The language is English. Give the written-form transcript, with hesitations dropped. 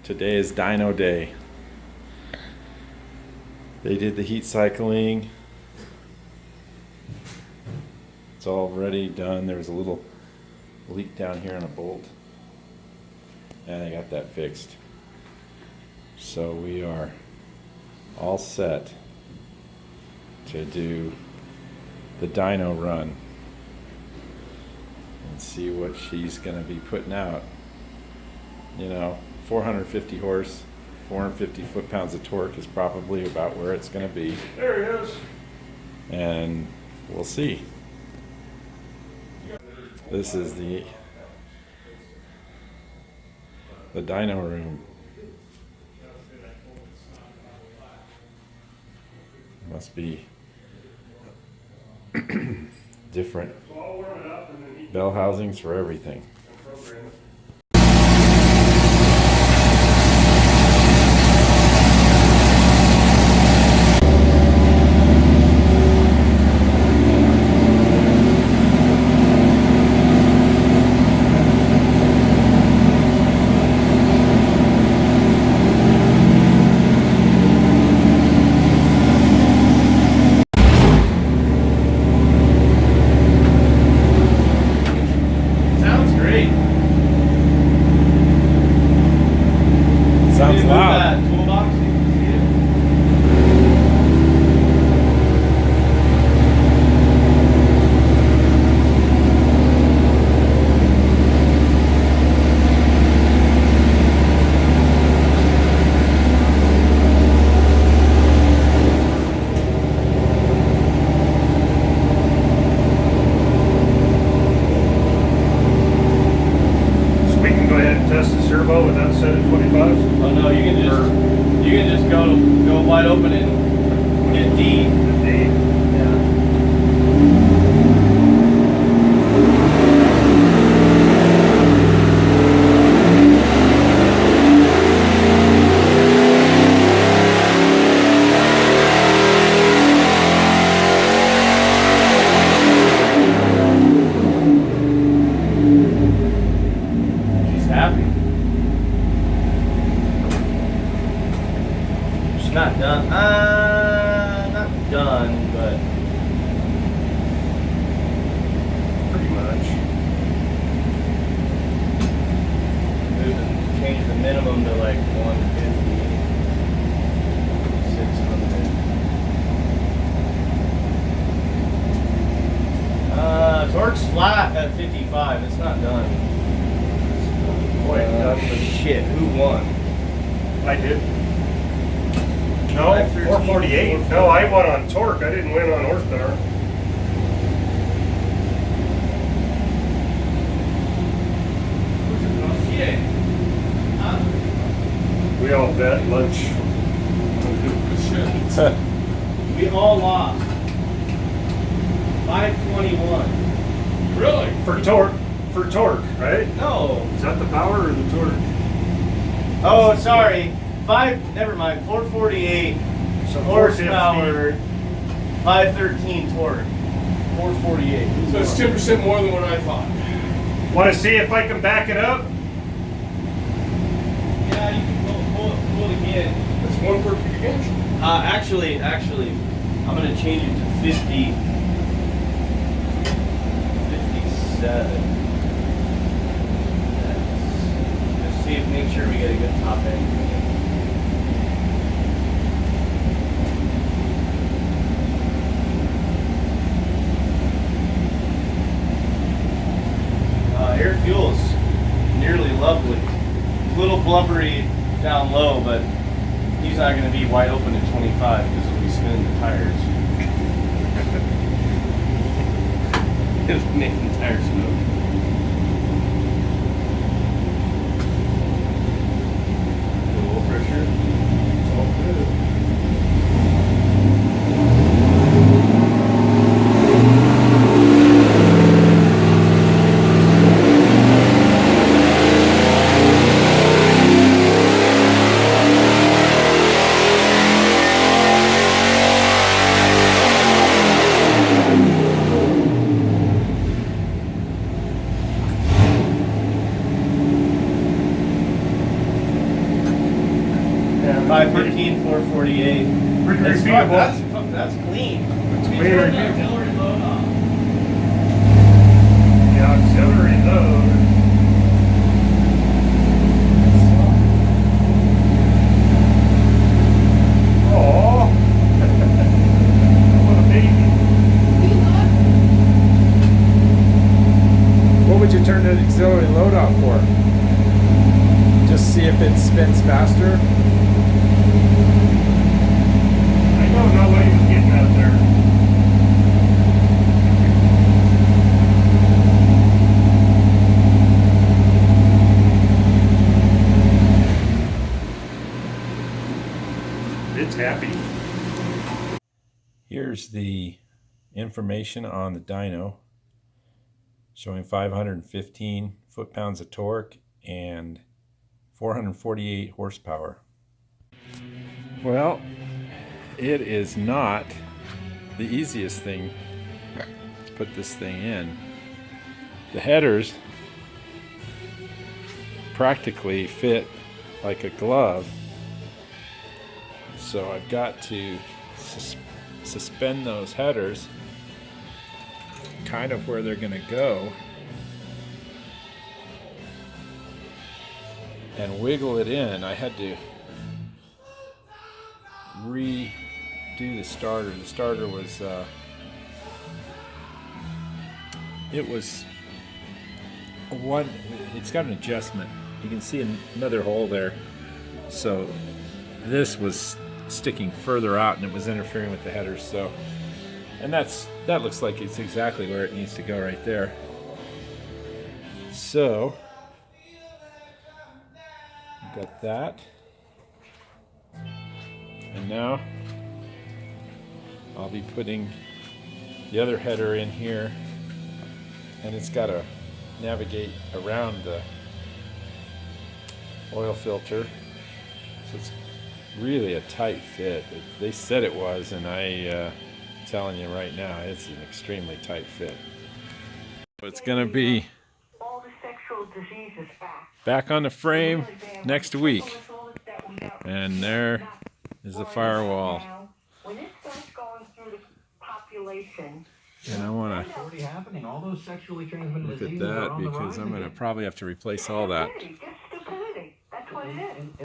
Today is dyno day. They did the heat cycling. It's already done. There was a little leak down here on a bolt, and I got that fixed. So we are all set to do the dyno run and see what she's going to be putting out. You know, 450 horse, 450 foot-pounds of torque is probably about where it's going to be. There he is. And we'll see. This is the dyno room. Must be different bell housings for everything. Sounds loud. Test the servo without setting 25? Oh no, you can just go wide open and hit D. Yeah. Not done. Not done, but Pretty much. change the minimum to like 150, 600. Torque's flat at 55. It's not done. Quite done. Shit, who won? I did. No, 448. No, I won on torque. I didn't win on horsepower. We all bet lunch. We all lost. 521. Really? For torque. For torque, right? No. Is that the power or the torque? Oh, sorry. Never mind. 448 So horsepower, 513 torque. 448. So it's 10% more than what I thought. Want to see if I can back it up? Yeah, you can pull it again. That's one per cubic inch. Actually, I'm gonna change it to 50, 57. Let's see make sure we get a good top end. Air fuel's nearly lovely. A little blubbery down low, but he's not going to be wide open at 25 because he'll be spinning the tires. It'll make the tires smoke. Good oil pressure. It's all good. Yeah, 515, 448. Pretty That's repeatable. That's clean. Way Turn the repeatable. auxiliary load off. The auxiliary load. Oh, what a baby. What would you turn the auxiliary load off for? Just see if it spins faster? I don't know what he was getting out there. It's happy. Here's the information on the dyno, showing 515 foot-pounds of torque and 448 horsepower. Well, it is not the easiest thing to put this thing in. The headers practically fit like a glove, so I've got to suspend those headers kind of where they're going to go and wiggle it in. I had to redo the starter. The starter was it's got an adjustment. You can see another hole there, so this was sticking further out and it was interfering with the headers. So, and that looks like it's exactly where it needs to go right there. So got that, and now I'll be putting the other header in here, and it's got to navigate around the oil filter, so it's really a tight fit. They said it was, and I'm telling you right now, it's an extremely tight fit. It's gonna be back on the frame next week, and there is the firewall. And I want to look at that because I'm going to probably have to replace all that.